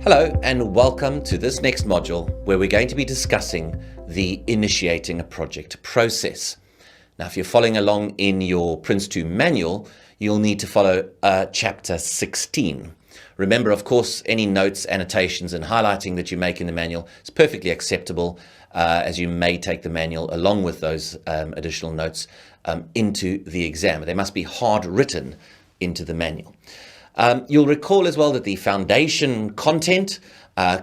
Hello and welcome to this next module where we're going to be discussing the initiating a project process. Now, if you're following along in your Prince2 manual, you'll need to follow chapter 16. Remember, of course, any notes, annotations and highlighting that you make in the manual is perfectly acceptable, as you may take the manual along with those additional notes into the exam. They must be hard written into the manual. You'll recall as well that the foundation content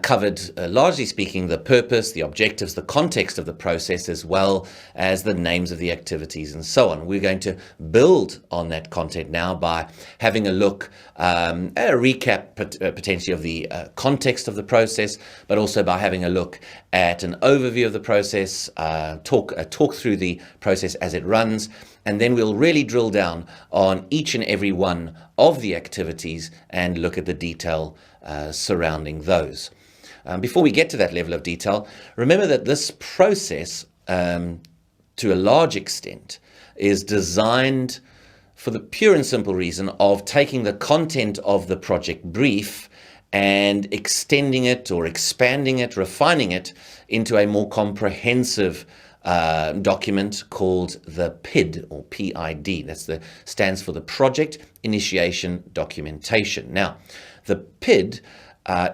covered, largely speaking, the purpose, the objectives, the context of the process, as well as the names of the activities and so on. We're going to build on that content now by having a look at a recap potentially of the context of the process, but also by having a look at an overview of the process, talk through the process as it runs, and then we'll really drill down on each and every one of the activities and look at the detail surrounding those. Before we get to that level of detail, remember that this process, to a large extent, is designed for the pure and simple reason of taking the content of the project brief and extending it or expanding it, refining it into a more comprehensive document called the PID or PID. Stands for the Project Initiation Documentation. Now, the PID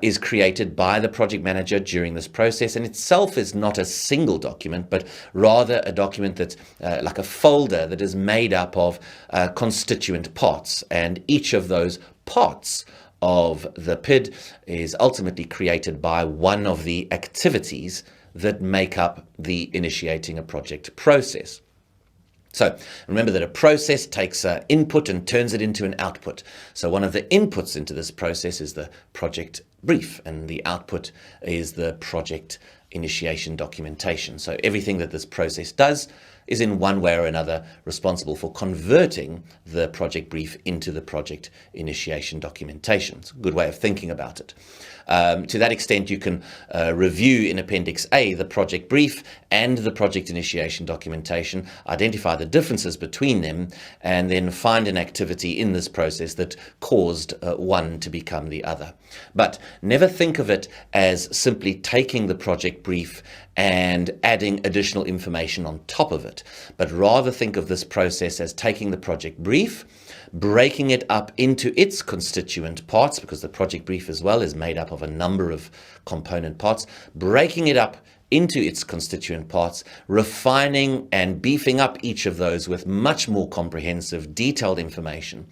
is created by the project manager during this process, and itself is not a single document, but rather a document that's like a folder that is made up of constituent parts, and each of those parts of the PID is ultimately created by one of the activities that make up the initiating a project process. So remember that a process takes input and turns it into an output. So one of the inputs into this process is the project brief, and the output is the project initiation documentation. So everything that this process does is in one way or another responsible for converting the project brief into the project initiation documentation. It's a good way of thinking about it. To that extent, you can review in Appendix A the project brief and the project initiation documentation, identify the differences between them, and then find an activity in this process that caused one to become the other. But never think of it as simply taking the project brief and adding additional information on top of it, but rather think of this process as taking the project brief, breaking it up into its constituent parts, because the project brief as well is made up of a number of component parts, breaking it up into its constituent parts, refining and beefing up each of those with much more comprehensive, detailed information,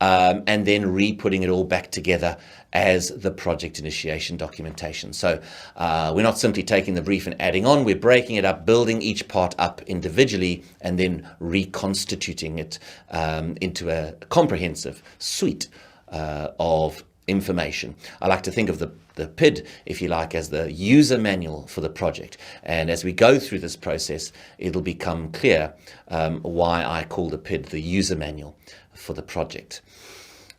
and then re-putting it all back together as the project initiation documentation. So we're not simply taking the brief and adding on, we're breaking it up, building each part up individually, and then reconstituting it into a comprehensive suite of information. I like to think of the PID, if you like, as the user manual for the project. And as we go through this process, it'll become clear why I call the PID the user manual for the project.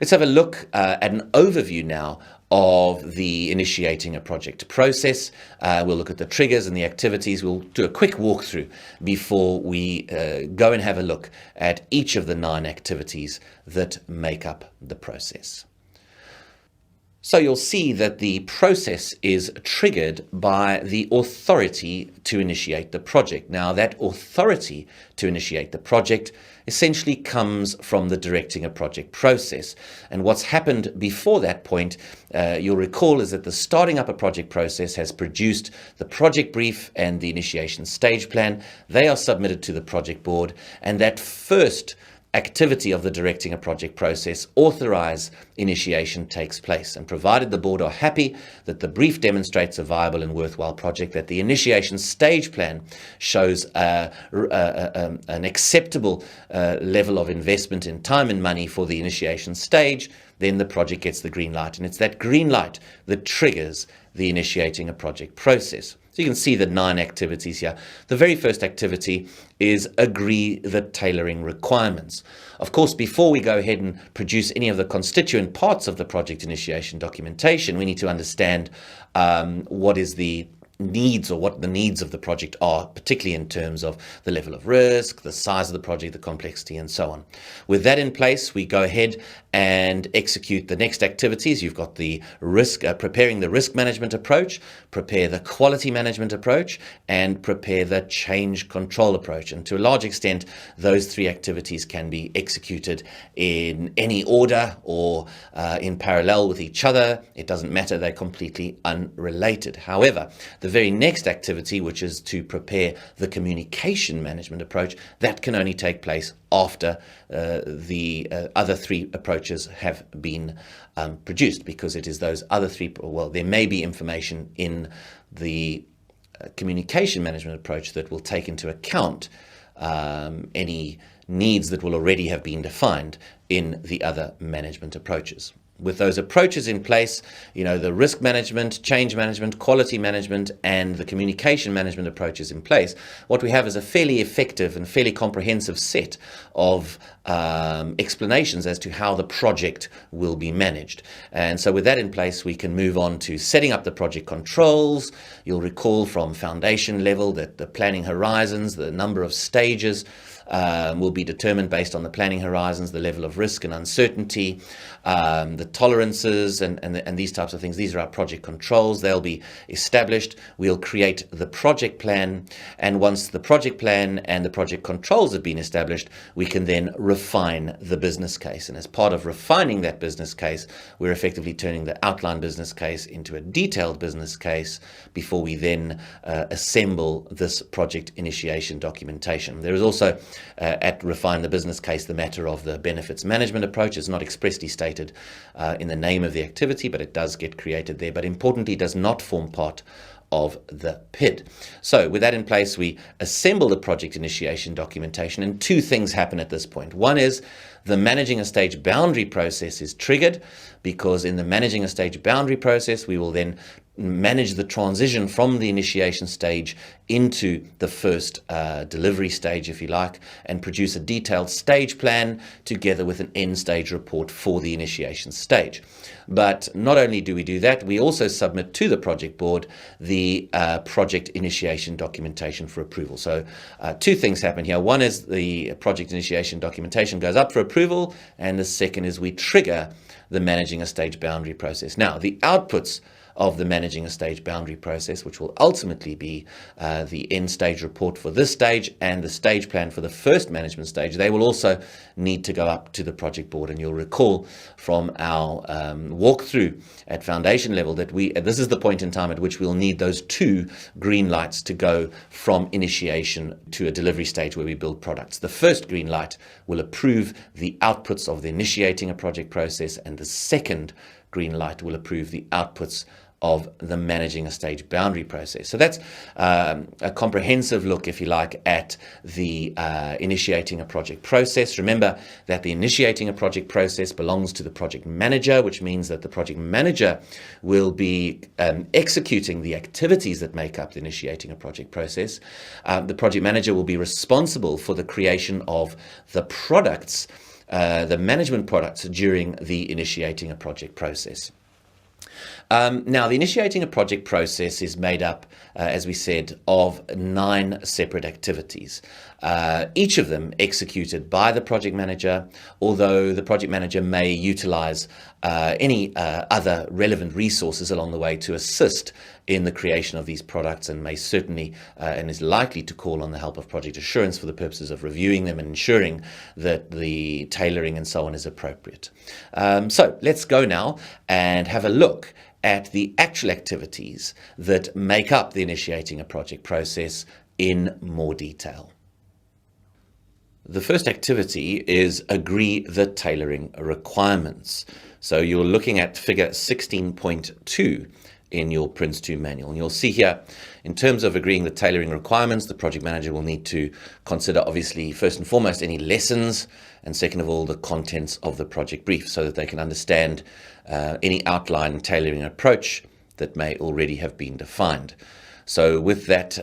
Let's have a look at an overview now of the initiating a project process. We'll look at the triggers and the activities. We'll do a quick walkthrough before we go and have a look at each of the 9 activities that make up the process. So you'll see that the process is triggered by the authority to initiate the project. Now, that authority to initiate the project essentially comes from the directing a project process. And what's happened before that point, you'll recall, is that the starting up a project process has produced the project brief and the initiation stage plan. They are submitted to the project board, and that first activity of the directing a project process, authorize initiation, takes place. And provided the board are happy that the brief demonstrates a viable and worthwhile project, that the initiation stage plan shows an acceptable level of investment in time and money for the initiation stage, then the project gets the green light. And it's that green light that triggers the initiating a project process. So you can see the 9 activities here. The very first activity is agree the tailoring requirements. Of course, before we go ahead and produce any of the constituent parts of the project initiation documentation, we need to understand what is the needs, or what the needs of the project are, particularly in terms of the level of risk, the size of the project, the complexity, and so on. With that in place, we go ahead and execute the next activities. You've got the risk, preparing the risk management approach, prepare the quality management approach, and prepare the change control approach. And to a large extent, those three activities can be executed in any order or in parallel with each other. It doesn't matter, they're completely unrelated. However, the very next activity, which is to prepare the communication management approach, that can only take place after the other three approaches have been produced, because it is those other three, well, there may be information in the communication management approach that will take into account any needs that will already have been defined in the other management approaches. With those approaches in place, the risk management, change management, quality management, and the communication management approaches in place, what we have is a fairly effective and fairly comprehensive set of explanations as to how the project will be managed. And so with that in place, we can move on to setting up the project controls. You'll recall from foundation level that the planning horizons, the number of stages, will be determined based on the planning horizons, the level of risk and uncertainty, the tolerances, and these types of things. These are our project controls. They'll be established. We'll create the project plan, and once the project plan and the project controls have been established, we can then refine the business case. And as part of refining that business case, we're effectively turning the outline business case into a detailed business case before we then assemble this project initiation documentation. There is also at refine the business case the matter of the benefits management approach. Is not expressly stated in the name of the activity, but it does get created there, but importantly does not form part of the PID. So with that in place, we assemble the project initiation documentation, and two things happen at this point. One is the managing a stage boundary process is triggered, because in the managing a stage boundary process, we will then manage the transition from the initiation stage into the first delivery stage, if you like, and produce a detailed stage plan together with an end stage report for the initiation stage. But not only do we do that, we also submit to the project board the project initiation documentation for approval. So two things happen here. One is the project initiation documentation goes up for approval, and the second is we trigger the managing a stage boundary process. Now, the outputs of the managing a stage boundary process, which will ultimately be the end stage report for this stage and the stage plan for the first management stage, they will also need to go up to the project board. And you'll recall from our walkthrough at foundation level that this is the point in time at which we'll need those two green lights to go from initiation to a delivery stage where we build products. The first green light will approve the outputs of the initiating a project process, and the second green light will approve the outputs of the managing a stage boundary process. So that's a comprehensive look, if you like, at the initiating a project process. Remember that the initiating a project process belongs to the project manager, which means that the project manager will be executing the activities that make up the initiating a project process. The project manager will be responsible for the creation of the products, the management products during the initiating a project process. Now, the initiating a project process is made up, as we said, of 9 separate activities, each of them executed by the project manager, although the project manager may utilize any other relevant resources along the way to assist in the creation of these products, and may certainly and is likely to call on the help of project assurance for the purposes of reviewing them and ensuring that the tailoring and so on is appropriate. So let's go now and have a look at the actual activities that make up the initiating a project process in more detail. The first activity is agree the tailoring requirements. So you're looking at figure 16.2 in your Prince2 manual. And you'll see here, in terms of agreeing the tailoring requirements, the project manager will need to consider, obviously, first and foremost, any lessons, and second of all, the contents of the project brief, so that they can understand any outline and tailoring approach that may already have been defined. So with that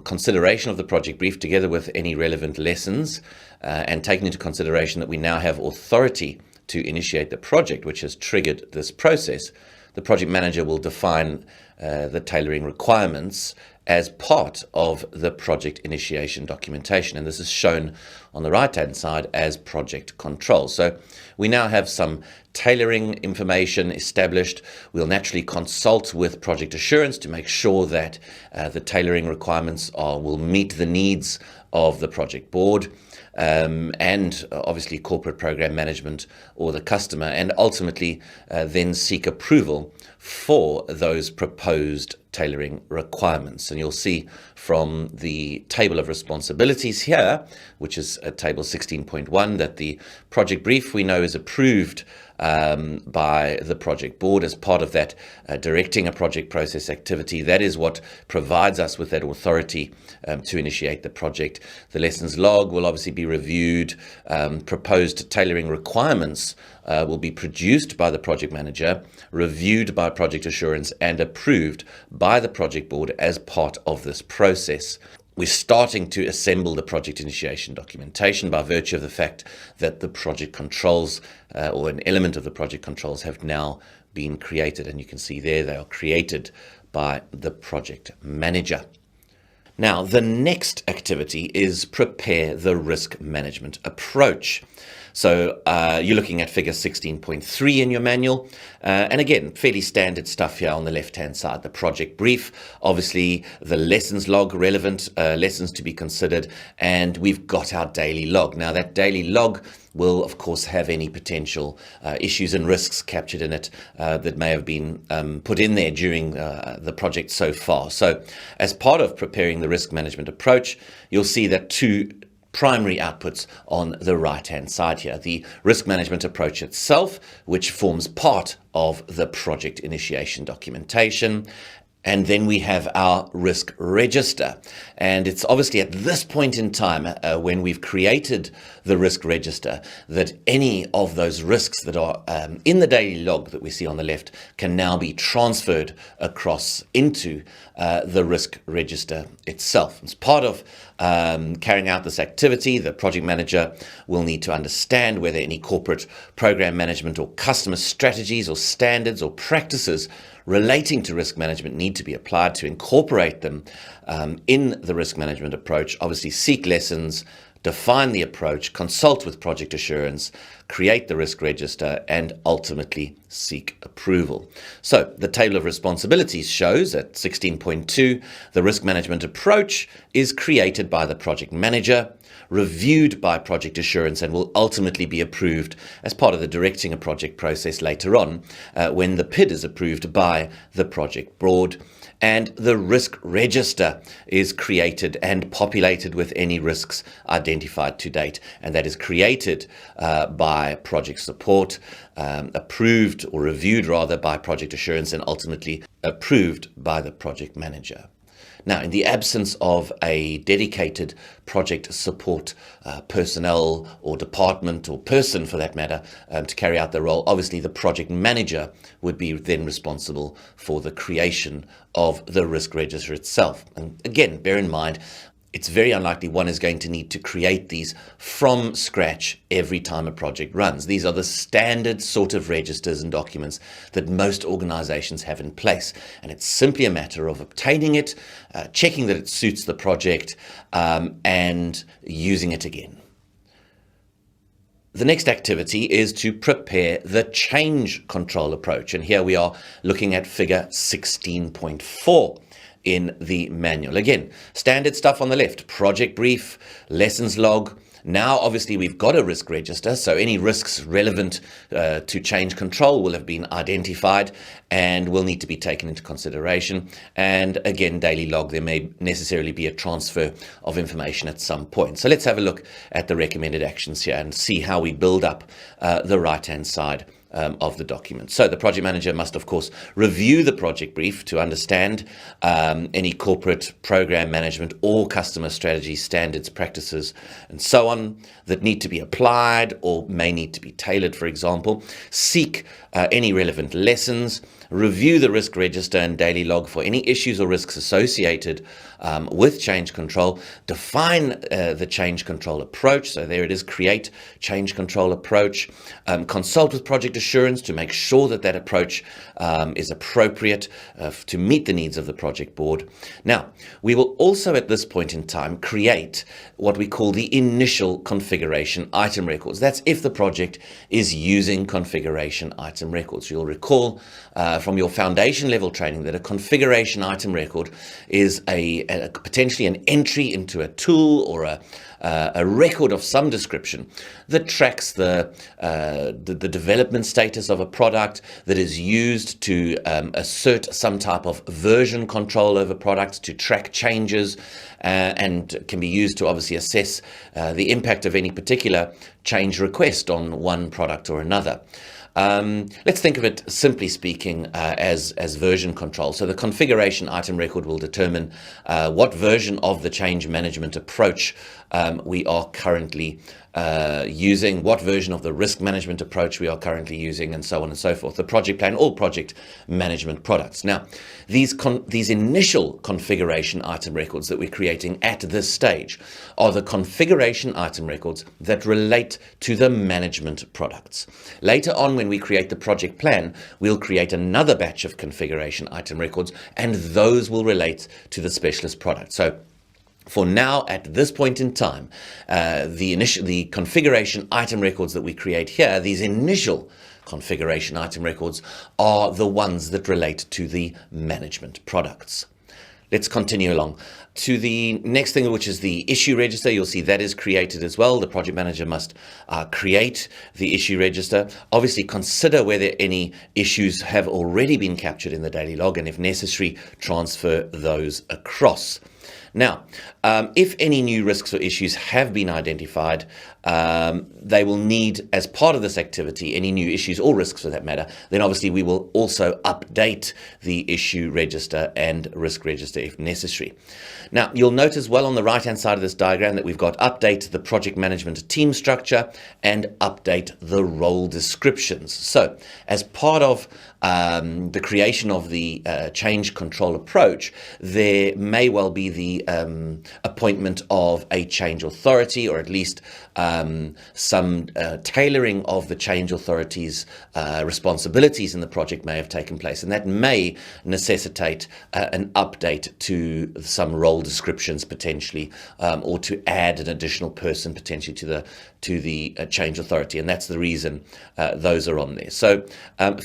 consideration of the project brief, together with any relevant lessons, and taking into consideration that we now have authority to initiate the project, which has triggered this process, the project manager will define the tailoring requirements as part of the project initiation documentation. And this is shown on the right-hand side as project control. So we now have some tailoring information established. We'll naturally consult with project assurance to make sure that the tailoring requirements will meet the needs of the project board. And obviously corporate program management or the customer, and ultimately then seek approval for those proposed tailoring requirements. And you'll see from the table of responsibilities here, which is table 16.1, that the project brief we know is approved by the project board as part of that directing a project process activity. That is what provides us with that authority to initiate the project. The lessons log will obviously be reviewed. Proposed tailoring requirements will be produced by the project manager, reviewed by project assurance, and approved by the project board as part of this process. We're starting to assemble the project initiation documentation by virtue of the fact that the project controls or an element of the project controls have now been created. And you can see there they are created by the project manager. Now, the next activity is prepare the risk management approach. So you're looking at figure 16.3 in your manual. And again, fairly standard stuff here on the left-hand side. The project brief, obviously the lessons log, relevant lessons to be considered, and we've got our daily log. Now that daily log will of course have any potential issues and risks captured in it that may have been put in there during the project so far. So as part of preparing the risk management approach, you'll see that two primary outputs on the right-hand side here. The risk management approach itself, which forms part of the project initiation documentation. And then we have our risk register. And it's obviously at this point in time, when we've created the risk register, that any of those risks that are in the daily log that we see on the left can now be transferred across into the risk register itself. As part of carrying out this activity, the project manager will need to understand whether any corporate program management or customer strategies or standards or practices relating to risk management need to be applied to incorporate them in the risk management approach. Obviously, seek lessons, define the approach, consult with project assurance, create the risk register, and ultimately seek approval. So the table of responsibilities shows at 16.2, the risk management approach is created by the project manager, reviewed by project assurance, and will ultimately be approved as part of the directing a project process later on when the PID is approved by the project board. And the risk register is created and populated with any risks identified to date. And that is created by project support, approved or reviewed rather by project assurance, and ultimately approved by the project manager. Now, in the absence of a dedicated project support personnel or department or person for that matter to carry out the role, obviously the project manager would be then responsible for the creation of the risk register itself. And again, bear in mind, it's very unlikely one is going to need to create these from scratch every time a project runs. These are the standard sort of registers and documents that most organizations have in place. And it's simply a matter of obtaining it, checking that it suits the project, and using it again. The next activity is to prepare the change control approach. And here we are looking at figure 16.4. in the manual. Again, standard stuff on the left, project brief, lessons log. Now, obviously, we've got a risk register, so any risks relevant to change control will have been identified and will need to be taken into consideration. And again, daily log, there may necessarily be a transfer of information at some point. So let's have a look at the recommended actions here and see how we build up the right-hand side of the document. So the project manager must, of course, review the project brief to understand any corporate program management or customer strategy standards, practices, and so on that need to be applied or may need to be tailored, for example. Seek any relevant lessons, review the risk register and daily log for any issues or risks associated with change control, define the change control approach. So there it is, create change control approach, consult with project assurance to make sure that that approach is appropriate to meet the needs of the project board. Now, we will also at this point in time create what we call the initial configuration item records. That's if the project is using configuration item records. You'll recall from your foundation level training that a configuration item record is potentially an entry into a tool or a record of some description that tracks the development status of a product, that is used to assert some type of version control over products, to track changes, and can be used to obviously assess the impact of any particular change request on one product or another. Let's think of it, simply speaking, as version control. So the configuration item record will determine what version of the change management approach we are currently using, what version of the risk management approach we are currently using, and so on and so forth. The project plan, all project management products. Now, these initial configuration item records that we're creating at this stage are the configuration item records that relate to the management products. Later on, when we create the project plan, we'll create another batch of configuration item records, and those will relate to the specialist product. So for now, at this point in time, the configuration item records that we create here, these initial configuration item records, are the ones that relate to the management products. Let's continue along to the next thing, which is the issue register. You'll see that is created as well. The project manager must create the issue register. Obviously, consider whether any issues have already been captured in the daily log, and if necessary, transfer those across. Now, if any new risks or issues have been identified, they will need, as part of this activity, any new issues or risks for that matter, then obviously we will also update the issue register and risk register if necessary. Now, you'll note as well on the right-hand side of this diagram that we've got update the project management team structure and update the role descriptions. So, as part of the creation of the change control approach, there may well be the appointment of a change authority, or at least some tailoring of the change authority's responsibilities in the project may have taken place, and that may necessitate an update to some role descriptions potentially, or to add an additional person potentially to the change authority, and that's the reason those are on there. So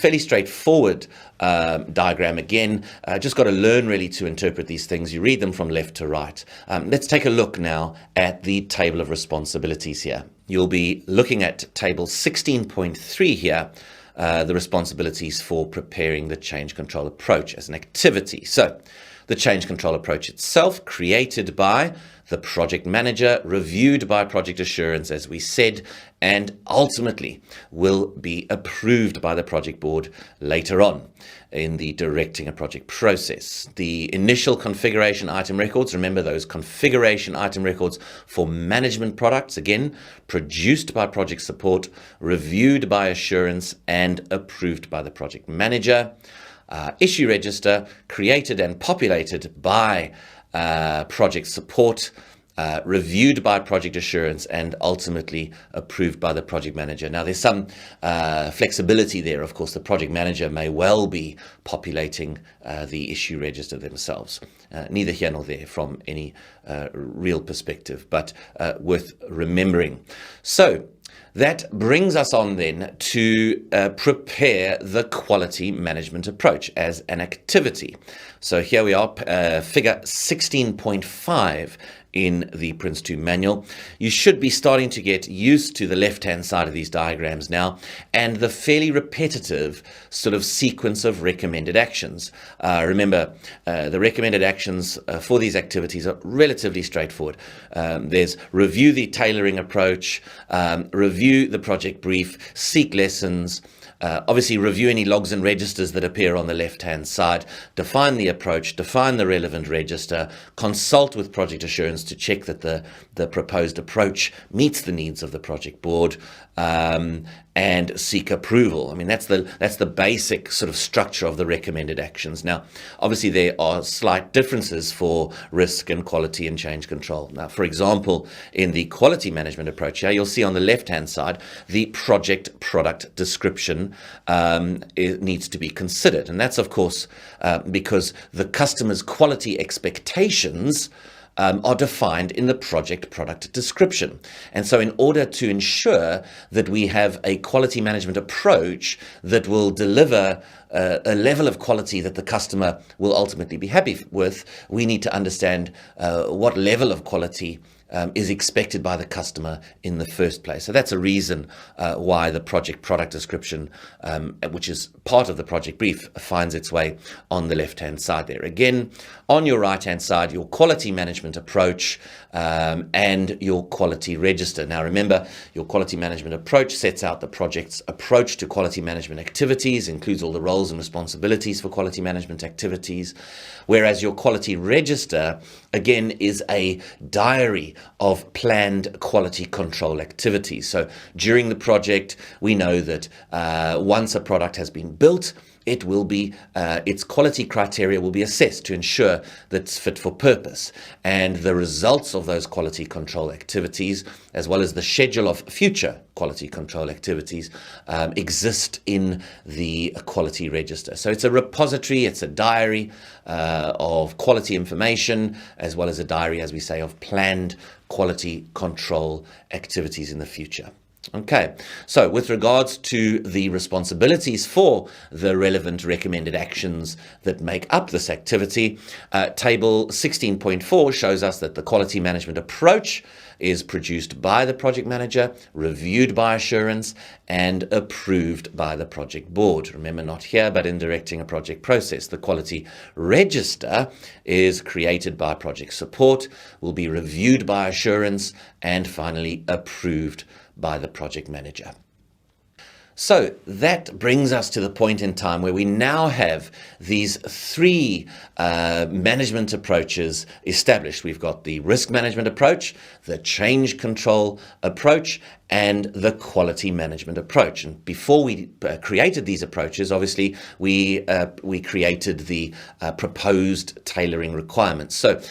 fairly straightforward diagram again. Just got to learn really to interpret these things. You read them from left to right. Let's take a look now at the table of responsibilities here. You'll be looking at table 16.3 here, the responsibilities for preparing the change control approach as an activity. So the change control approach itself, created by the project manager, reviewed by project assurance, as we said, and ultimately will be approved by the project board later on in the directing a project process. The initial configuration item records, remember those configuration item records for management products, again, produced by project support, reviewed by assurance, and approved by the project manager. Issue register, created and populated by project support, reviewed by project assurance, and ultimately approved by the project manager. Now, there's some flexibility there. Of course, the project manager may well be populating the issue register themselves. Neither here nor there from any real perspective, but worth remembering. So that brings us on then to prepare the quality management approach as an activity. So here we are, figure 16.5 in the Prince2 manual. You should be starting to get used to the left-hand side of these diagrams now, and the fairly repetitive sort of sequence of recommended actions. Remember, the recommended actions for these activities are relatively straightforward. There's review the tailoring approach, review the project brief, seek lessons, obviously review any logs and registers that appear on the left-hand side, define the approach, define the relevant register, consult with project assurance to check that the proposed approach meets the needs of the project board, and seek approval. I mean, that's the basic sort of structure of the recommended actions. Now, obviously, there are slight differences for risk and quality and change control. Now, for example, in the quality management approach here, you'll see on the left-hand side, the project product description needs to be considered. And that's, of course, because the customer's quality expectations are defined in the project product description. And so in order to ensure that we have a quality management approach that will deliver a level of quality that the customer will ultimately be happy with, we need to understand what level of quality is expected by the customer in the first place. So that's a reason why the project product description, which is part of the project brief, finds its way on the left-hand side there. Again, on your right-hand side, your quality management approach and your quality register. Now remember, your quality management approach sets out the project's approach to quality management activities, includes all the roles and responsibilities for quality management activities, whereas your quality register, again, is a diary of planned quality control activities. So during the project, we know that once a product has been built, it will be its quality criteria will be assessed to ensure that it's fit for purpose, and the results of those quality control activities, as well as the schedule of future quality control activities, exist in the quality register. So it's a repository, it's a diary of quality information, as well as a diary, as we say, of planned quality control activities in the future. Okay, so with regards to the responsibilities for the relevant recommended actions that make up this activity, Table 16.4 shows us that the quality management approach is produced by the project manager, reviewed by assurance, and approved by the project board. Remember, not here, but in directing a project process. The quality register is created by project support, will be reviewed by assurance, and finally approved by the project manager. So that brings us to the point in time where we now have these three management approaches established. We've got the risk management approach, the change control approach, and the quality management approach. And before we created these approaches, obviously we created the proposed tailoring requirements. So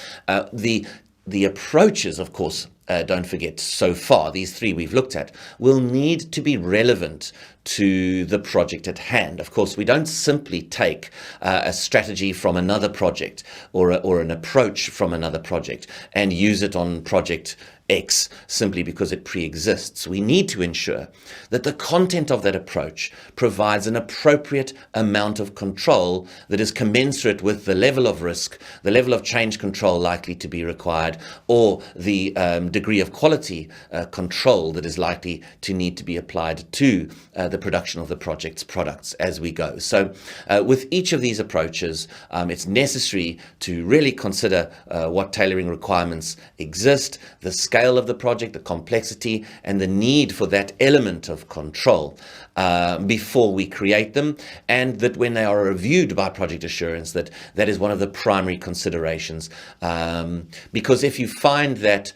the approaches, of course, don't forget, so far, these three we've looked at, will need to be relevant to the project at hand. Of course, we don't simply take a strategy from another project or an approach from another project and use it on project X simply because it pre-exists. We need to ensure that the content of that approach provides an appropriate amount of control that is commensurate with the level of risk, the level of change control likely to be required, or the degree of quality control that is likely to need to be applied to the production of the project's products as we go. So with each of these approaches, it's necessary to really consider what tailoring requirements exist, the scale of the project, the complexity, and the need for that element of control before we create them, and that when they are reviewed by project assurance, that is one of the primary considerations. Because if you find that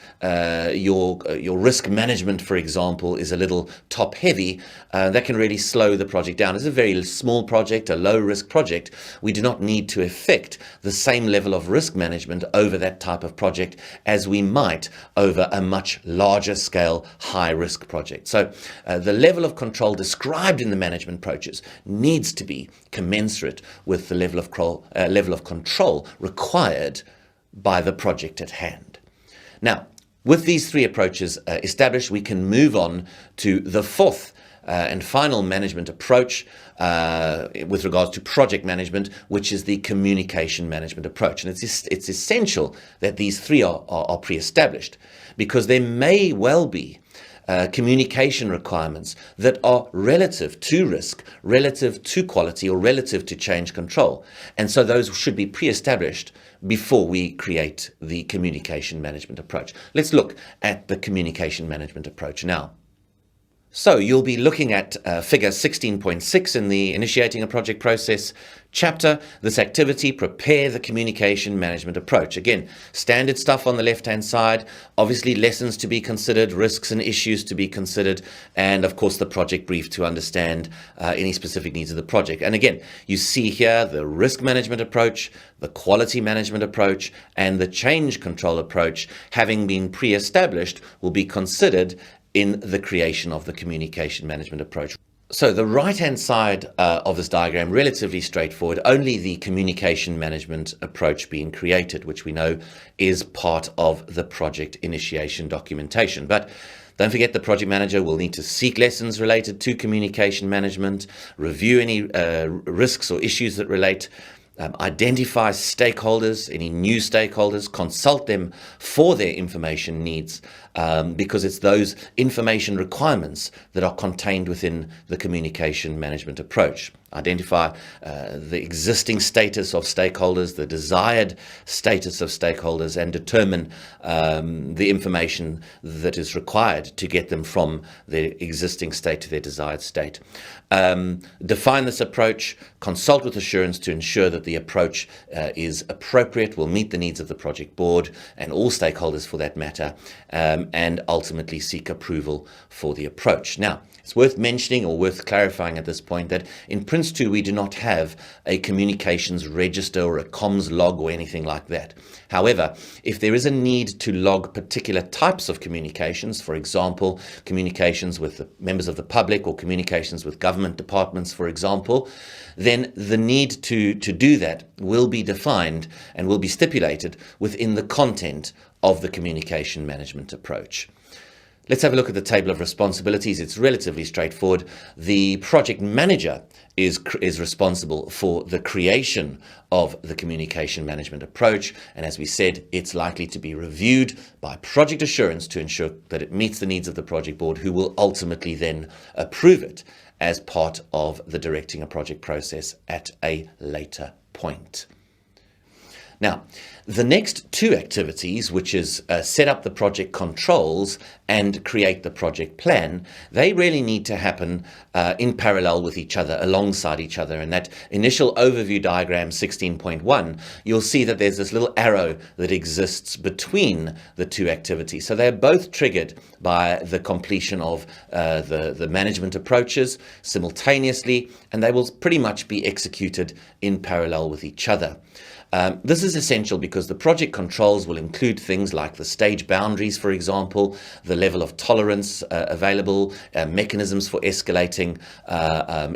your risk management, for example, is a little top heavy, that can really slow the project down. It's a very small project, a low risk project. We do not need to effect the same level of risk management over that type of project as we might over a much larger scale, high risk project. So the level of control described in the management approaches needs to be commensurate with the level of control required by the project at hand. Now, with these three approaches established, we can move on to the fourth and final management approach with regards to project management, which is the communication management approach. And it's essential that these three are pre-established, because there may well be communication requirements that are relative to risk, relative to quality, or relative to change control. And so those should be pre-established before we create the communication management approach. Let's look at the communication management approach now. So you'll be looking at figure 16.6 in the Initiating a Project Process chapter. This activity, prepare the communication management approach. Again, standard stuff on the left-hand side, obviously lessons to be considered, risks and issues to be considered, and of course the project brief to understand any specific needs of the project. And again, you see here the risk management approach, the quality management approach, and the change control approach, having been pre-established, will be considered in the creation of the communication management approach. So the right-hand side of this diagram, relatively straightforward, only the communication management approach being created, which we know is part of the project initiation documentation. But don't forget, the project manager will need to seek lessons related to communication management, review any risks or issues that relate, identify stakeholders, any new stakeholders, consult them for their information needs, because it's those information requirements that are contained within the communication management approach. Identify the existing status of stakeholders, the desired status of stakeholders, and determine the information that is required to get them from their existing state to their desired state. Define this approach, consult with assurance to ensure that the approach is appropriate, will meet the needs of the project board and all stakeholders for that matter, and ultimately seek approval for the approach. Now, it's worth mentioning or worth clarifying at this point that in Prince 2 we do not have a communications register or a comms log or anything like that. However, if there is a need to log particular types of communications, for example, communications with the members of the public or communications with government departments, for example, then the need to do that will be defined and will be stipulated within the content of the communication management approach. Let's have a look at the table of responsibilities. It's relatively straightforward. The project manager is responsible for the creation of the communication management approach. And as we said, it's likely to be reviewed by project assurance to ensure that it meets the needs of the project board, who will ultimately then approve it as part of the directing a project process at a later point. Now, the next two activities, which is set up the project controls and create the project plan, they really need to happen in parallel with each other, alongside each other. In that initial overview diagram 16.1, you'll see that there's this little arrow that exists between the two activities. So they're both triggered by the completion of the management approaches simultaneously, and they will pretty much be executed in parallel with each other. This is essential because the project controls will include things like the stage boundaries, for example, the level of tolerance available, mechanisms for escalating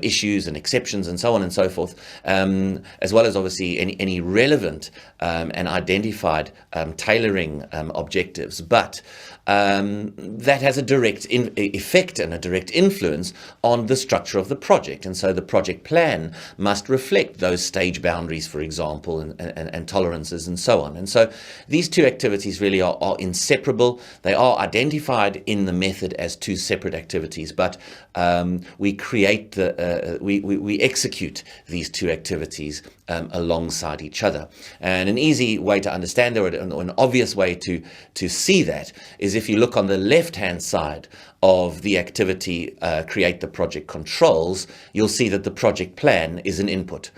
issues and exceptions, and so on and so forth, as well as obviously any relevant and identified tailoring objectives. But that has a direct effect and a direct influence on the structure of the project. And so the project plan must reflect those stage boundaries, for example, and tolerances and so on. And so these two activities really are inseparable. They are identified in the method as two separate activities, but we create we execute these two activities alongside each other. And an easy way to understand, or an obvious way to see that, is if you look on the left-hand side of the activity, create the project controls, you'll see that the project plan is an input.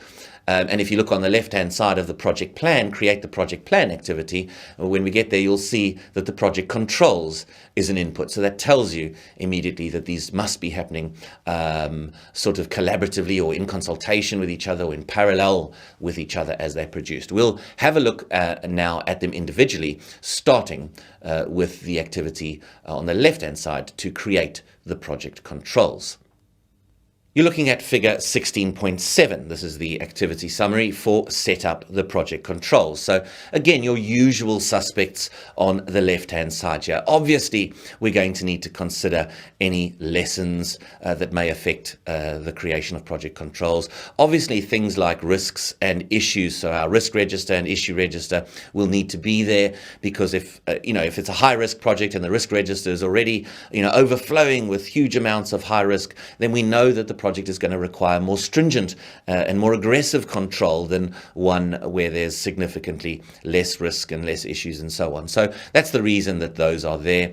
And if you look on the left-hand side of the project plan, create the project plan activity, when we get there, you'll see that the project controls is an input. So that tells you immediately that these must be happening sort of collaboratively or in consultation with each other or in parallel with each other as they're produced. We'll have a look now at them individually, starting with the activity on the left-hand side to create the project controls. You're looking at figure 16.7. This is the activity summary for set up the project controls. So again, your usual suspects on the left-hand side here. Obviously, we're going to need to consider any lessons that may affect the creation of project controls. Obviously, things like risks and issues. So our risk register and issue register will need to be there, because if it's a high-risk project and the risk register is already overflowing with huge amounts of high risk, then we know that the project is going to require more stringent and more aggressive control than one where there's significantly less risk and less issues and so on. So that's the reason that those are there.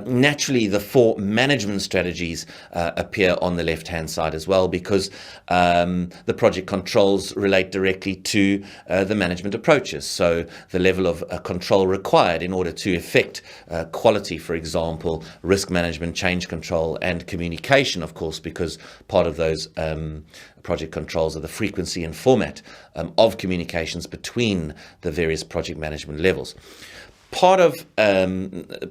Naturally, the 4 management strategies appear on the left-hand side as well, because the project controls relate directly to the management approaches. So the level of control required in order to effect quality, for example, risk management, change control, and communication, of course, because part of those project controls are the frequency and format of communications between the various project management levels. Part of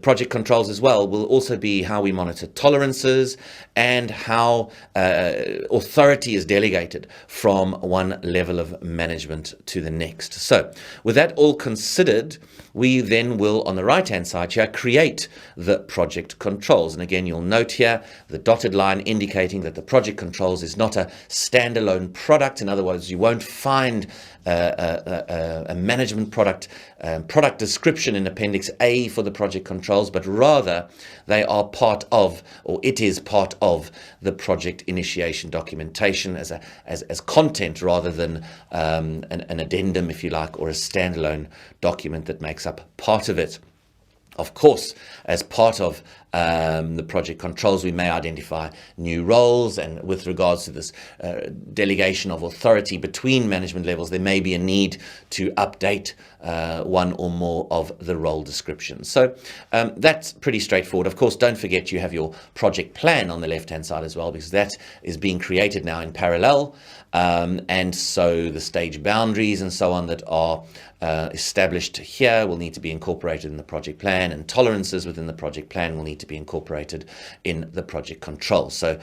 project controls as well will also be how we monitor tolerances and how authority is delegated from one level of management to the next. So with that all considered, we then will, on the right-hand side here, create the project controls. And again, you'll note here the dotted line indicating that the project controls is not a standalone product. In other words, you won't find a management product description in Appendix A for the project controls, but rather they are part of, or it is part of, the project initiation documentation as content rather than an addendum, if you like, or a standalone document that makes up part of it. Of course, as part of the project controls, we may identify new roles, and with regards to this delegation of authority between management levels, there may be a need to update one or more of the role descriptions. So that's pretty straightforward. Of course, don't forget you have your project plan on the left-hand side as well, because that is being created now in parallel. And so the stage boundaries and so on that are established here will need to be incorporated in the project plan, and tolerances within the project plan will need to be incorporated in the project control. So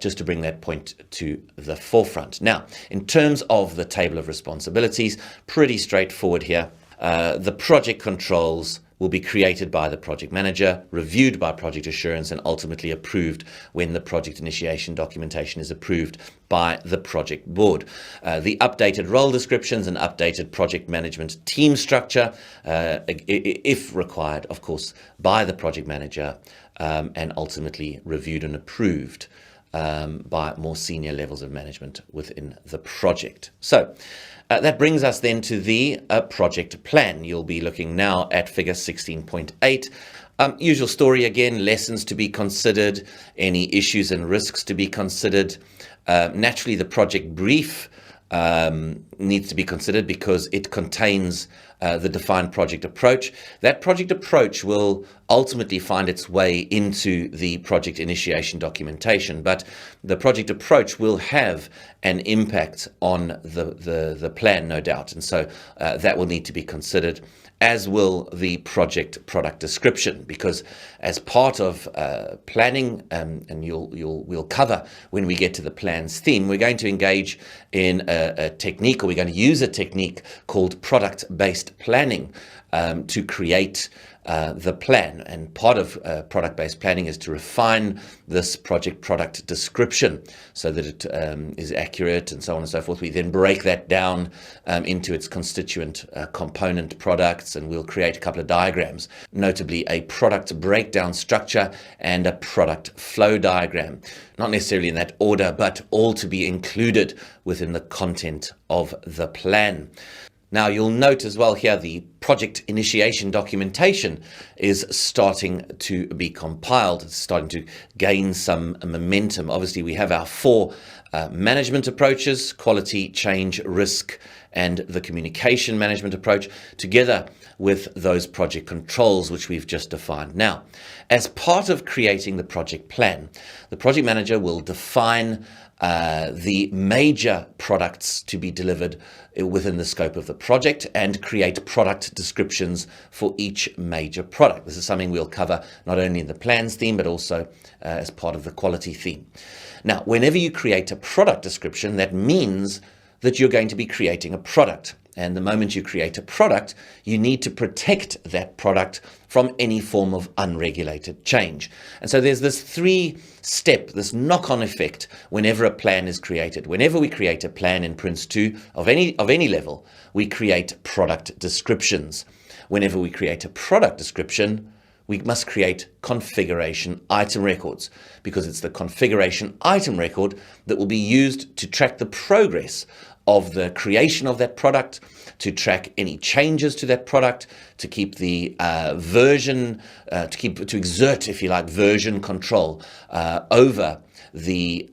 just to bring that point to the forefront. Now, in terms of the table of responsibilities, pretty straightforward here. The project controls will be created by the project manager, reviewed by project assurance, and ultimately approved when the project initiation documentation is approved by the project board. The updated role descriptions and updated project management team structure, if required, of course, by the project manager, and ultimately reviewed and approved by more senior levels of management within the project. So that brings us then to the project plan. You'll be looking now at figure 16.8. Usual story again, lessons to be considered, any issues and risks to be considered. Naturally, the project brief needs to be considered because it contains the defined project approach. That project approach will ultimately find its way into the project initiation documentation, but the project approach will have an impact on the plan, no doubt, and so that will need to be considered, as will the project product description, because as part of planning, and we'll cover when we get to the plans theme, we're going to engage in a technique, or we're going to use a technique called product-based planning to create the plan. And part of product-based planning is to refine this project product description so that it is accurate and so on and so forth. We then break that down into its constituent component products, and we'll create a couple of diagrams, notably a product breakdown structure and a product flow diagram. Not necessarily in that order, but all to be included within the content of the plan. Now, you'll note as well here the project initiation documentation is starting to be compiled. It's starting to gain some momentum. Obviously, we have our 4 management approaches: quality, change, risk, and the communication management approach, together with those project controls which we've just defined. Now, as part of creating the project plan, the project manager will define the major products to be delivered within the scope of the project and create product descriptions for each major product. This is something we'll cover not only in the plans theme, but also as part of the quality theme. Now, whenever you create a product description, that means that you're going to be creating a product. And the moment you create a product, you need to protect that product from any form of unregulated change. And so there's this 3-step, this knock-on effect whenever a plan is created. Whenever we create a plan in Prince 2 of any level, we create product descriptions. Whenever we create a product description, we must create configuration item records, because it's the configuration item record that will be used to track the progress of the creation of that product, to track any changes to that product, to keep the version, to exert, if you like, version control over the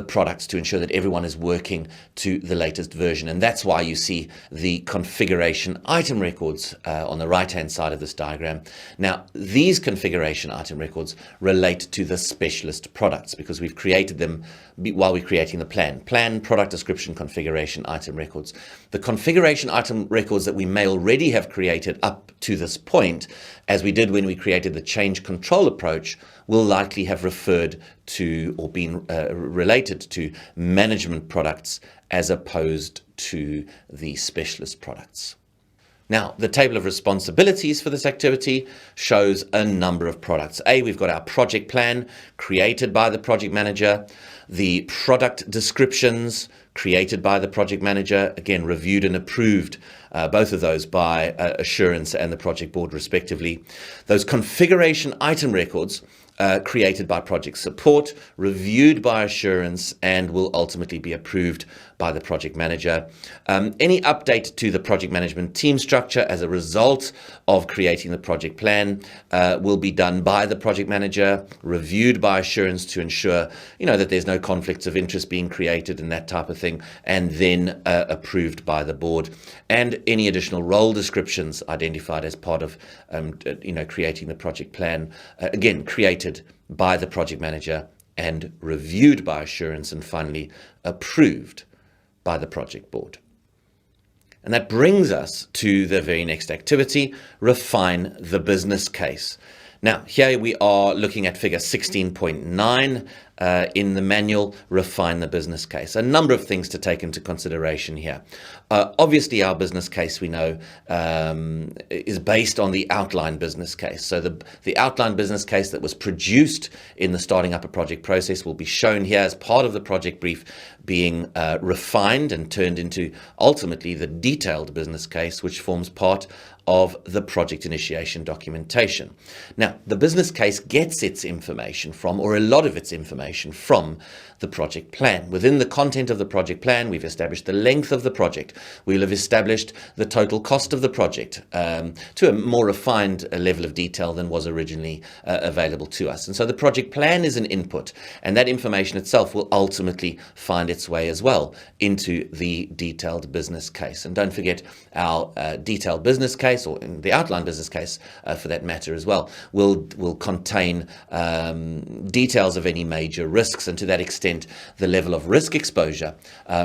products, to ensure that everyone is working to the latest version. And that's why you see the configuration item records on the right-hand side of this diagram. Now, these configuration item records relate to the specialist products, because we've created them while we're creating the plan, product description, configuration item records. The configuration item records that we may already have created up to this point, as we did when we created the change control approach, will likely have referred to or been related to management products as opposed to the specialist products. Now, the table of responsibilities for this activity shows a number of products. We've got our project plan created by the project manager, the product descriptions created by the project manager, again, reviewed and approved, both of those by Assurance and the project board respectively. Those configuration item records created by project support, reviewed by Assurance, and will ultimately be approved by the project manager. Any update to the project management team structure as a result of creating the project plan will be done by the project manager, reviewed by Assurance to ensure, that there's no conflicts of interest being created and that type of thing, and then approved by the board. And any additional role descriptions identified as part of, creating the project plan, again, created by the project manager and reviewed by Assurance, and finally approved by the project board. And that brings us to the very next activity, refine the business case. Now, here we are looking at figure 16.9 in the manual, refine the business case. A number of things to take into consideration here. Obviously, our business case, we know, is based on the outline business case. So the outline business case that was produced in the starting up a project process will be shown here as part of the project brief, being refined and turned into ultimately the detailed business case, which forms part of the project initiation documentation. Now, the business case gets its information from, or a lot of its information from, the project plan. Within the content of the project plan, we've established the length of the project. We'll have established the total cost of the project to a more refined level of detail than was originally available to us. And so the project plan is an input, and that information itself will ultimately find its way as well into the detailed business case. And don't forget, our detailed business case, or in the outline business case for that matter as well, will contain details of any major risks, and to that extent the level of risk exposure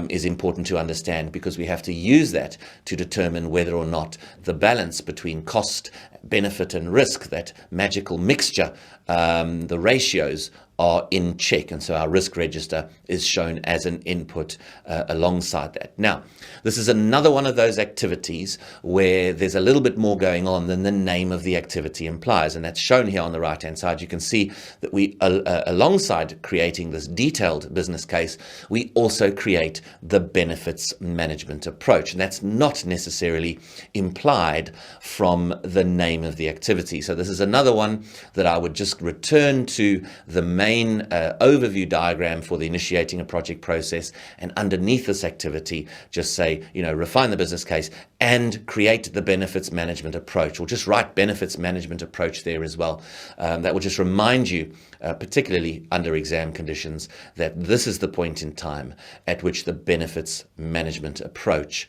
is important to understand, because we have to use that to determine whether or not the balance between cost, benefit and risk, that magical mixture, the ratios, are in check. And so our risk register is shown as an input alongside that. Now, this is another one of those activities where there's a little bit more going on than the name of the activity implies. And that's shown here on the right-hand side. You can see that we, alongside creating this detailed business case, we also create the benefits management approach. And that's not necessarily implied from the name of the activity. So this is another one that I would just return to the main overview diagram for the initiating a project process, and underneath this activity just say, refine the business case and create the benefits management approach, or just write benefits management approach there as well. That will just remind you, particularly under exam conditions, that this is the point in time at which the benefits management approach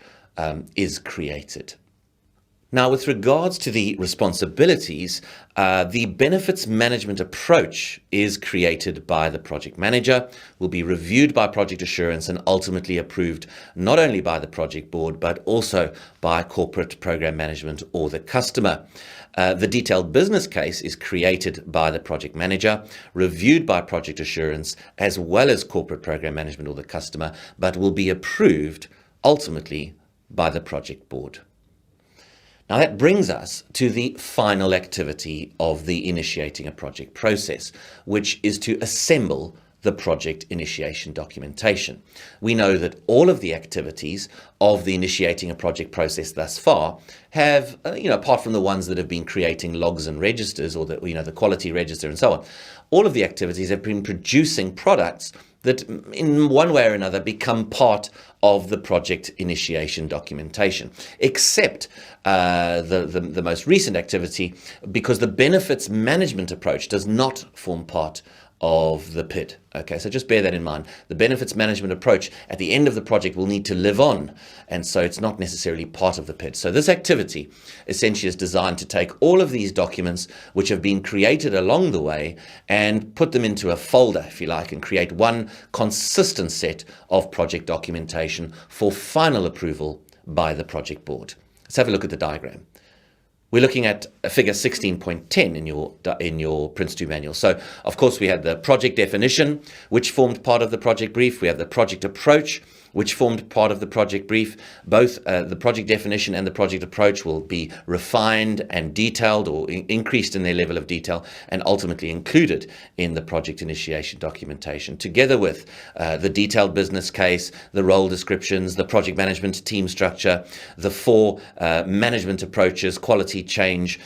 is created. Now, with regards to the responsibilities, the benefits management approach is created by the project manager, will be reviewed by project assurance, and ultimately approved not only by the project board, but also by corporate program management or the customer. The detailed business case is created by the project manager, reviewed by project assurance, as well as corporate program management or the customer, but will be approved ultimately by the project board. Now that brings us to the final activity of the initiating a project process, which is to assemble the project initiation documentation. We know that all of the activities of the initiating a project process thus far have, apart from the ones that have been creating logs and registers, or the quality register and so on, all of the activities have been producing products that in one way or another become part of the project initiation documentation, except the most recent activity, because the benefits management approach does not form part of the PID. Okay, so just bear that in mind. The benefits management approach at the end of the project will need to live on, and so it's not necessarily part of the PID. So this activity essentially is designed to take all of these documents which have been created along the way and put them into a folder, if you like, and create one consistent set of project documentation for final approval by the project board. Let's have a look at the diagram. We're looking at figure 16.10 in your Prince 2 manual. So, of course, we had the project definition, which formed part of the project brief. We have the project approach, which formed part of the project brief. Both the project definition and the project approach will be refined and detailed, or increased in their level of detail, and ultimately included in the project initiation documentation, together with the detailed business case, the role descriptions, the project management team structure, the 4 management approaches: quality, change,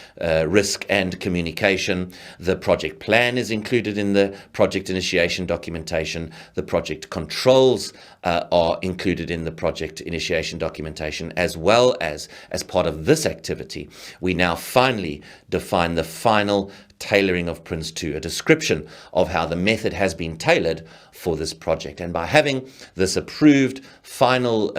risk, and communication. The project plan is included in the project initiation documentation. The project controls are included in the project initiation documentation, as well as part of this activity, we now finally define the final tailoring of Prince 2, a description of how the method has been tailored for this project. And by having this approved final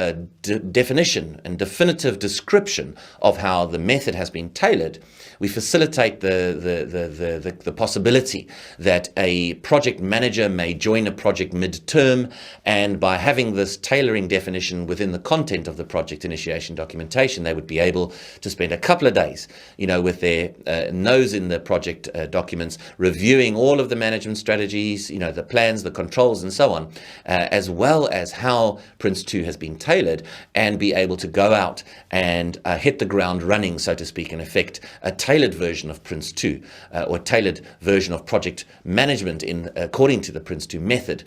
definition and definitive description of how the method has been tailored, we facilitate the possibility that a project manager may join a project mid-term, and by having this tailoring definition within the content of the project initiation documentation, they would be able to spend a couple of days, with their nose in the project documents, reviewing all of the management strategies, the plans, the controls, and so on, as well as how Prince 2 has been tailored, and be able to go out and hit the ground running, so to speak, and effect a tailored version of Prince 2, or tailored version of project management according to the Prince 2 method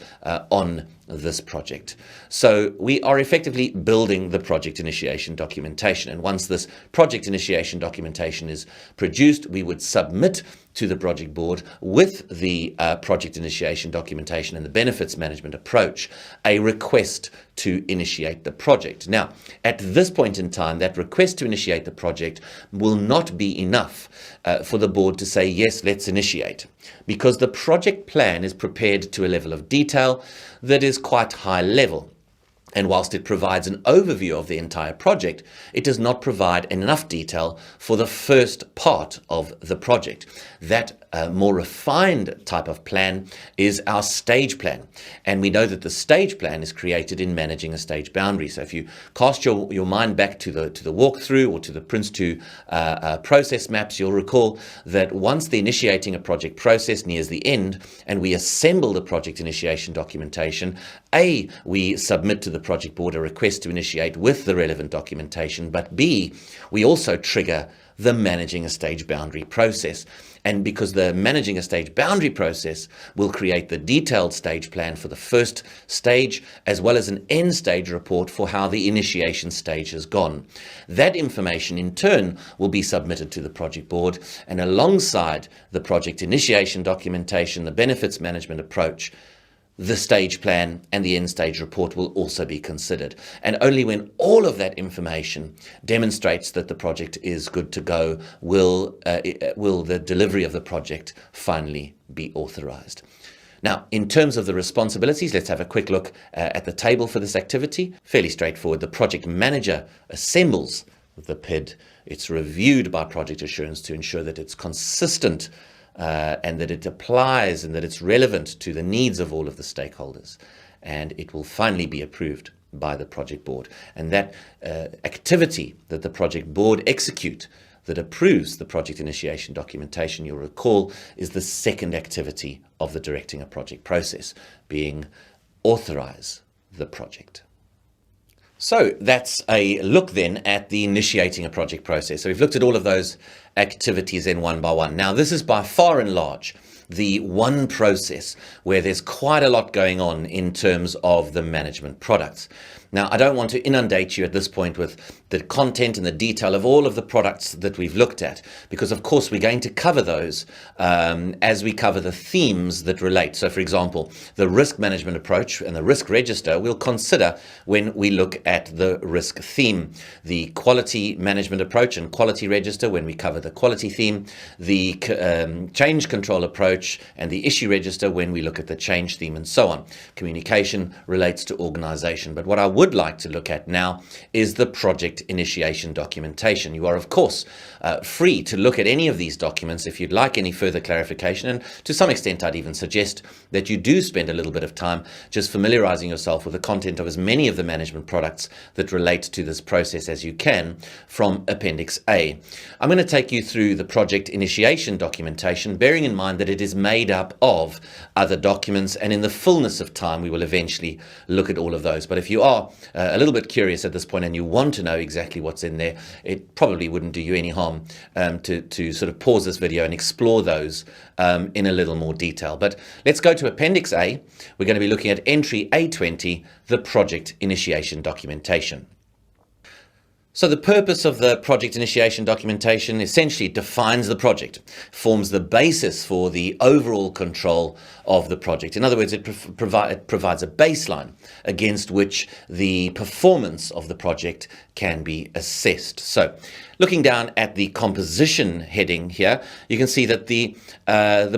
on this project. So we are effectively building the project initiation documentation, and once this project initiation documentation is produced, we would submit to the project board with the project initiation documentation and the benefits management approach a request to initiate the project. Now, at this point in time, that request to initiate the project will not be enough for the board to say, yes, let's initiate, because the project plan is prepared to a level of detail that is quite high level. And whilst it provides an overview of the entire project, it does not provide enough detail for the first part of the project. That more refined type of plan is our stage plan. And we know that the stage plan is created in managing a stage boundary. So if you cast your mind back to the walkthrough or to the Prince 2 process maps, you'll recall that once the initiating a project process nears the end and we assemble the project initiation documentation, we submit to the project board a request to initiate with the relevant documentation, but B, we also trigger the managing a stage boundary process. And because the managing a stage boundary process will create the detailed stage plan for the first stage, as well as an end stage report for how the initiation stage has gone. That information in turn will be submitted to the project board, and alongside the project initiation documentation, the benefits management approach, the stage plan and the end stage report will also be considered. And only when all of that information demonstrates that the project is good to go will the delivery of the project finally be authorized. Now, in terms of the responsibilities, let's have a quick look at the table for this activity. Fairly straightforward. The project manager assembles the PID. It's reviewed by project assurance to ensure that it's consistent and that it applies and that it's relevant to the needs of all of the stakeholders. And it will finally be approved by the project board. And that activity that the project board execute that approves the project initiation documentation, you'll recall, is the second activity of the directing a project process, being authorize the project. So that's a look then at the initiating a project process. So we've looked at all of those activities in one by one. Now, this is by far and large the one process where there's quite a lot going on in terms of the management products. Now, I don't want to inundate you at this point with the content and the detail of all of the products that we've looked at, because of course we're going to cover those as we cover the themes that relate. So for example, the risk management approach and the risk register we'll consider when we look at the risk theme. The quality management approach and quality register when we cover the quality theme. The change control approach and the issue register when we look at the change theme, and so on. Communication relates to organization. But what I would like to look at now is the project initiation documentation. You are, of course, free to look at any of these documents if you'd like any further clarification, and to some extent I'd even suggest that you do spend a little bit of time just familiarizing yourself with the content of as many of the management products that relate to this process as you can from Appendix A. I'm going to take you through the project initiation documentation, bearing in mind that it is made up of other documents, and in the fullness of time we will eventually look at all of those. But if you are a little bit curious at this point and you want to know exactly what's in there, it probably wouldn't do you any harm to sort of pause this video and explore those in a little more detail. But let's go to Appendix A. We're going to be looking at entry A20, the project initiation documentation. So the purpose of the project initiation documentation essentially defines the project, forms the basis for the overall control of the project. In other words, it provides a baseline against which the performance of the project can be assessed. So looking down at the composition heading here, you can see that the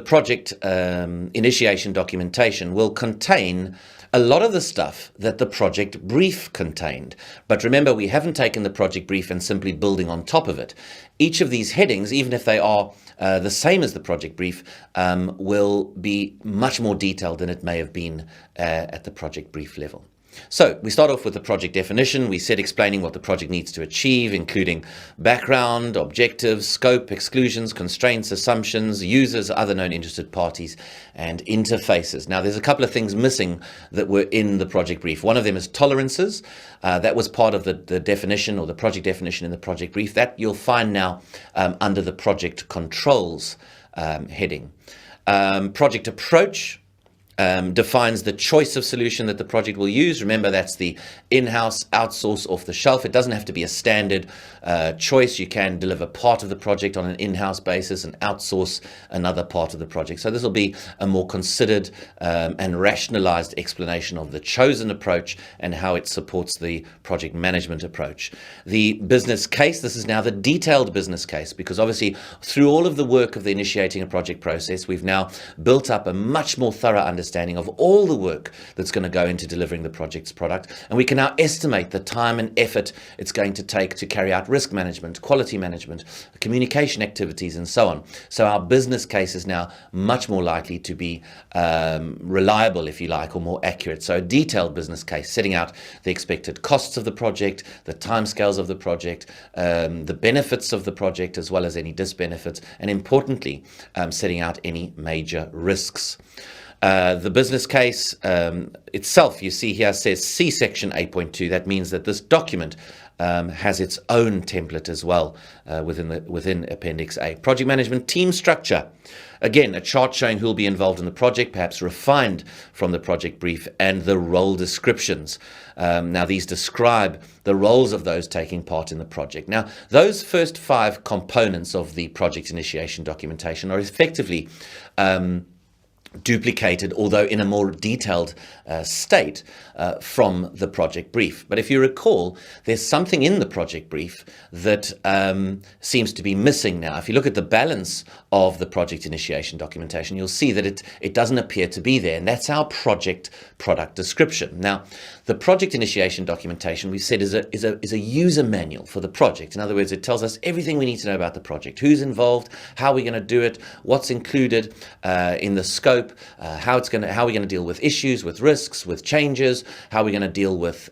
project initiation documentation will contain a lot of the stuff that the project brief contained. But remember, we haven't taken the project brief and simply building on top of it. Each of these headings, even if they are the same as the project brief, will be much more detailed than it may have been at the project brief level. So we start off with the project definition. We said explaining what the project needs to achieve, including background, objectives, scope, exclusions, constraints, assumptions, users, other known interested parties, and interfaces. Now, there's a couple of things missing that were in the project brief. One of them is tolerances. That was part of the definition, or the project definition in the project brief. That you'll find now under the project controls heading. Project approach defines the choice of solution that the project will use. Remember, that's the in-house, outsource, off the shelf. It doesn't have to be a standard choice. You can deliver part of the project on an in-house basis and outsource another part of the project. So this will be a more considered and rationalized explanation of the chosen approach and how it supports the project management approach. The business case, this is now the detailed business case, because obviously through all of the work of the initiating a project process, we've now built up a much more thorough understanding of all the work that's going to go into delivering the project's product, and we can now estimate the time and effort it's going to take to carry out risk management, quality management, communication activities, and so on. So our business case is now much more likely to be reliable, if you like, or more accurate. So a detailed business case setting out the expected costs of the project, the timescales of the project, the benefits of the project, as well as any disbenefits, and importantly, setting out any major risks. The business case itself, you see here, says see section 8.2. That means that this document has its own template as well within Appendix A. Project management team structure. Again, a chart showing who will be involved in the project, perhaps refined from the project brief, and the role descriptions. Now, these describe the roles of those taking part in the project. Now, those first 5 components of the project initiation documentation are effectively duplicated, although in a more detailed state from the project brief. But if you recall, there's something in the project brief that seems to be missing now. If you look at the balance of the project initiation documentation, you'll see that it doesn't appear to be there, and that's our project product description. Now, the project initiation documentation, we've said, is a user manual for the project. In other words, it tells us everything we need to know about the project, who's involved, how we're going to do it, what's included in the scope, how we're going to deal with issues, with risks, with changes, how we're going to deal with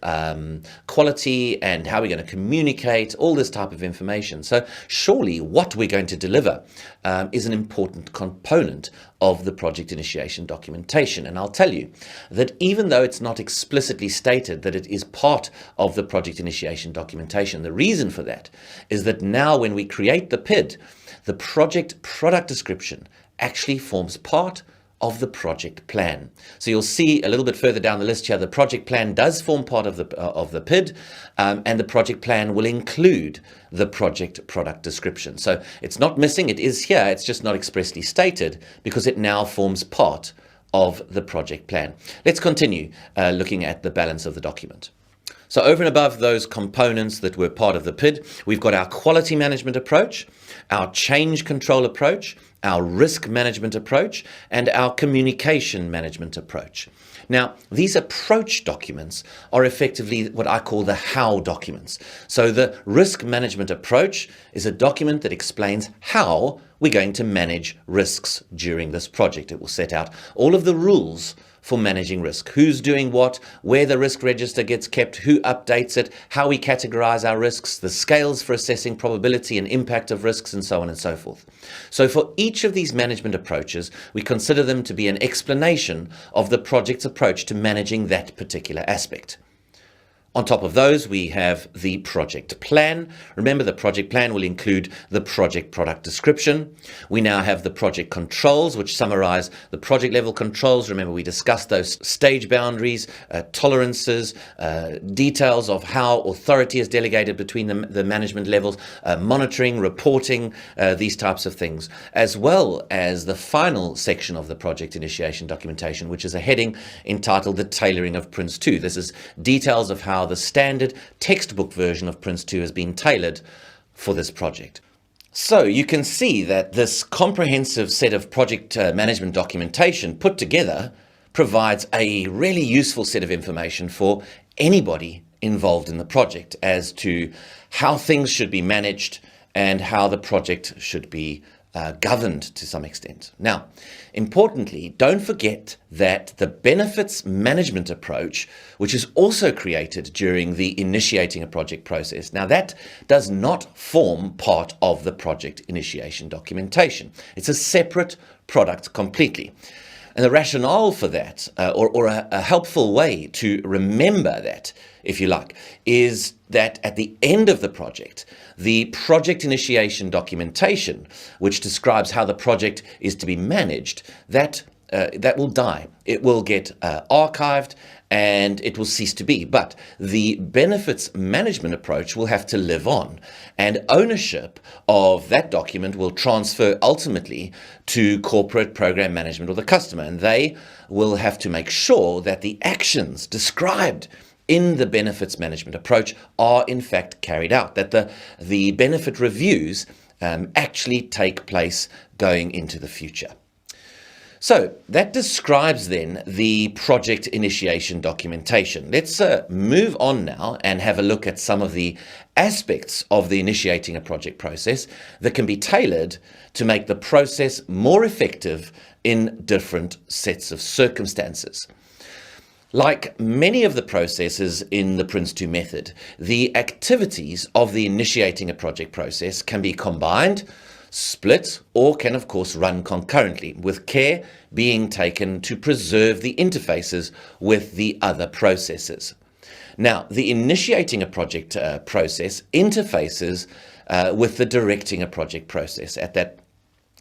quality, and how we're going to communicate, all this type of information. So surely what we're going to deliver is an important component of the project initiation documentation. And I'll tell you that even though it's not explicitly stated that it is part of the project initiation documentation, the reason for that is that now when we create the PID, the project product description actually forms part of the project plan. So you'll see a little bit further down the list here, the project plan does form part of the PID, and the project plan will include the project product description. So it's not missing, it is here, it's just not expressly stated because it now forms part of the project plan. Let's continue looking at the balance of the document. So over and above those components that were part of the PID, we've got our quality management approach, our change control approach, our risk management approach, and our communication management approach. Now, these approach documents are effectively what I call the how documents. So the risk management approach is a document that explains how we're going to manage risks during this project. It will set out all of the rules for managing risk, who's doing what, where the risk register gets kept, who updates it, how we categorize our risks, the scales for assessing probability and impact of risks, and so on and so forth. So for each of these management approaches, we consider them to be an explanation of the project's approach to managing that particular aspect. On top of those, we have the project plan. Remember, the project plan will include the project product description. We now have the project controls, which summarize the project level controls. Remember, we discussed those stage boundaries, tolerances, details of how authority is delegated between the management levels, monitoring, reporting, these types of things, as well as the final section of the project initiation documentation, which is a heading entitled the tailoring of Prince 2. This is details of how the standard textbook version of Prince 2 has been tailored for this project. So you can see that this comprehensive set of project management documentation put together provides a really useful set of information for anybody involved in the project as to how things should be managed and how the project should be governed to some extent. Now, importantly, don't forget that the benefits management approach, which is also created during the initiating a project process, now that does not form part of the project initiation documentation. It's a separate product completely. And the rationale for that, or a helpful way to remember that, if you like, is that at the end of the project initiation documentation, which describes how the project is to be managed, that will die. It will get archived and it will cease to be. But the benefits management approach will have to live on, and ownership of that document will transfer ultimately to corporate program management or the customer, and they will have to make sure that the actions described in the benefits management approach are in fact carried out, that the benefit reviews actually take place going into the future. So that describes then the project initiation documentation. Let's move on now and have a look at some of the aspects of the initiating a project process that can be tailored to make the process more effective in different sets of circumstances. Like many of the processes in the Prince 2 method, the activities of the initiating a project process can be combined, split, or can of course run concurrently, with care being taken to preserve the interfaces with the other processes. Now, the initiating a project process interfaces with the directing a project process at that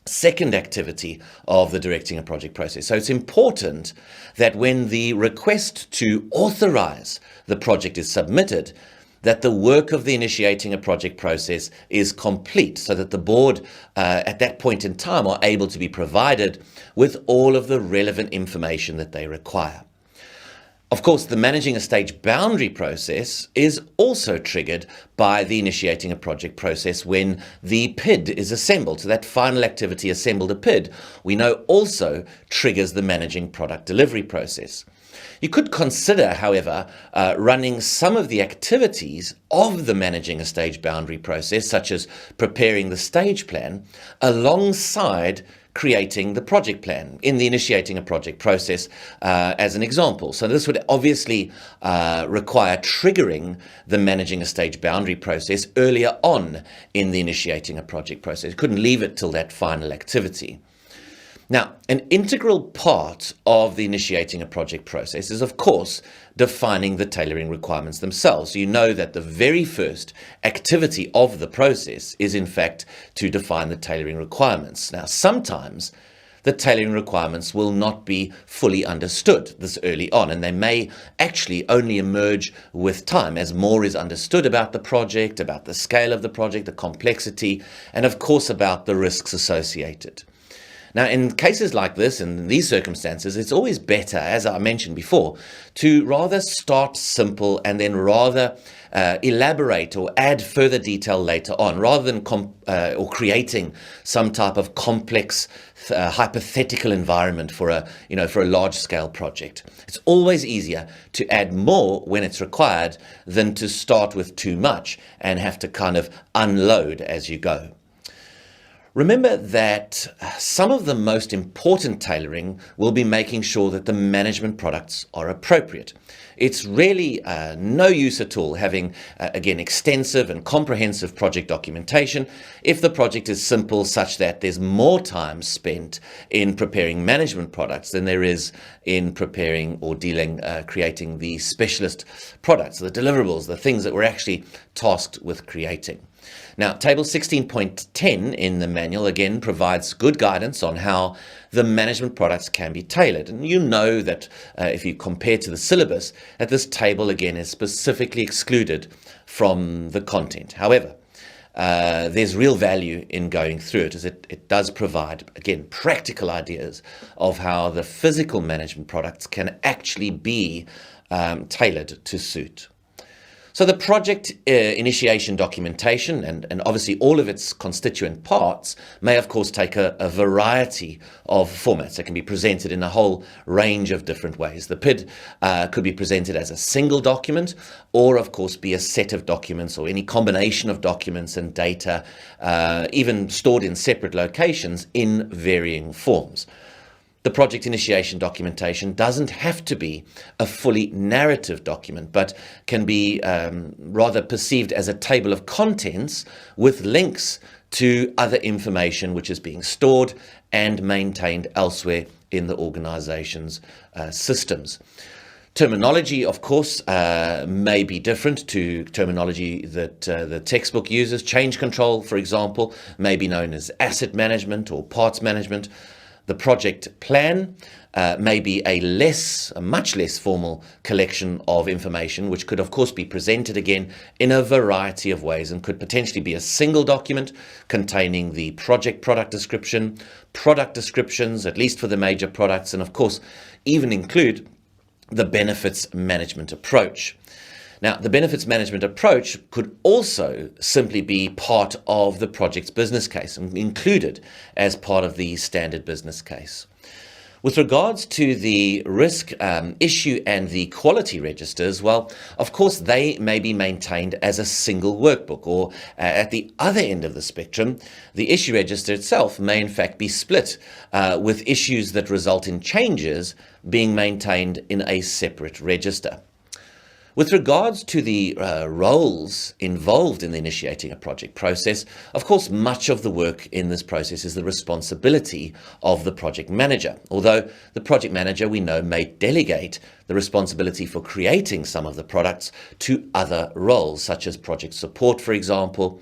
second activity of the directing a project process. So it's important that when the request to authorize the project is submitted, that the work of the initiating a project process is complete, so that the board at that point in time are able to be provided with all of the relevant information that they require. Of course, the managing a stage boundary process is also triggered by the initiating a project process when the PID is assembled. So that final activity, assembled a PID, we know also triggers the managing product delivery process. You could consider, however, running some of the activities of the managing a stage boundary process, such as preparing the stage plan, alongside creating the project plan in the initiating a project process as an example. So this would obviously require triggering the managing a stage boundary process earlier on in the initiating a project process. You couldn't leave it till that final activity. Now, an integral part of the initiating a project process is, of course, defining the tailoring requirements themselves. So you know that the very first activity of the process is, in fact, to define the tailoring requirements. Now, sometimes the tailoring requirements will not be fully understood this early on, and they may actually only emerge with time as more is understood about the project, about the scale of the project, the complexity, and of course about the risks associated. Now, in cases like this, in these circumstances, it's always better, as I mentioned before, to rather start simple and then rather elaborate or add further detail later on, rather than or creating some type of complex hypothetical environment for a large-scale project. It's always easier to add more when it's required than to start with too much and have to kind of unload as you go. Remember that some of the most important tailoring will be making sure that the management products are appropriate. It's really no use at all having, again, extensive and comprehensive project documentation if the project is simple, such that there's more time spent in preparing management products than there is in preparing or creating the specialist products, the deliverables, the things that we're actually tasked with creating. Now, Table 16.10 in the manual, again, provides good guidance on how the management products can be tailored. And you know that if you compare to the syllabus, that this table, again, is specifically excluded from the content. However, there's real value in going through it, as it does provide, again, practical ideas of how the physical management products can actually be tailored to suit. So the project initiation documentation and obviously all of its constituent parts may of course take a variety of formats that can be presented in a whole range of different ways. The PID could be presented as a single document, or of course be a set of documents or any combination of documents and data, even stored in separate locations in varying forms. The project initiation documentation doesn't have to be a fully narrative document, but can be rather perceived as a table of contents with links to other information which is being stored and maintained elsewhere in the organization's systems. Terminology, of course, may be different to terminology that the textbook uses. Change control, for example, may be known as asset management or parts management. The project plan may be a much less formal collection of information, which could, of course, be presented again in a variety of ways and could potentially be a single document containing the project product description, product descriptions, at least for the major products, and, of course, even include the benefits management approach. Now, the benefits management approach could also simply be part of the project's business case and included as part of the standard business case. With regards to the risk issue and the quality registers, well, of course, they may be maintained as a single workbook, or at the other end of the spectrum, the issue register itself may in fact be split, with issues that result in changes being maintained in a separate register. With regards to the roles involved in initiating a project process, of course, much of the work in this process is the responsibility of the project manager. Although the project manager, we know, may delegate the responsibility for creating some of the products to other roles, such as project support, for example.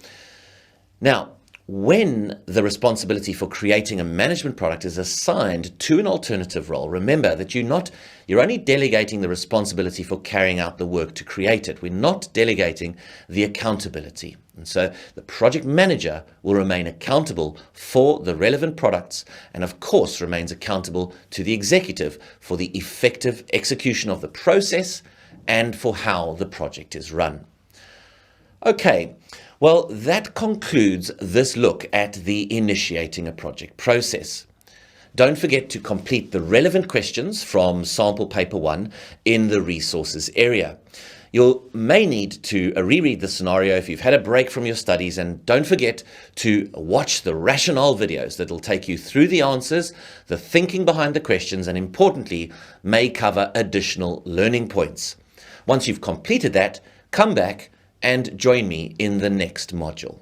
Now, when the responsibility for creating a management product is assigned to an alternative role, remember that you're only delegating the responsibility for carrying out the work to create it. We're not delegating the accountability. And so the project manager will remain accountable for the relevant products and, of course, remains accountable to the executive for the effective execution of the process and for how the project is run. Okay. Well, that concludes this look at the initiating a project process. Don't forget to complete the relevant questions from sample paper 1 in the resources area. You may need to reread the scenario if you've had a break from your studies, and don't forget to watch the rationale videos that will take you through the answers, the thinking behind the questions, and importantly, may cover additional learning points. Once you've completed that, come back and join me in the next module.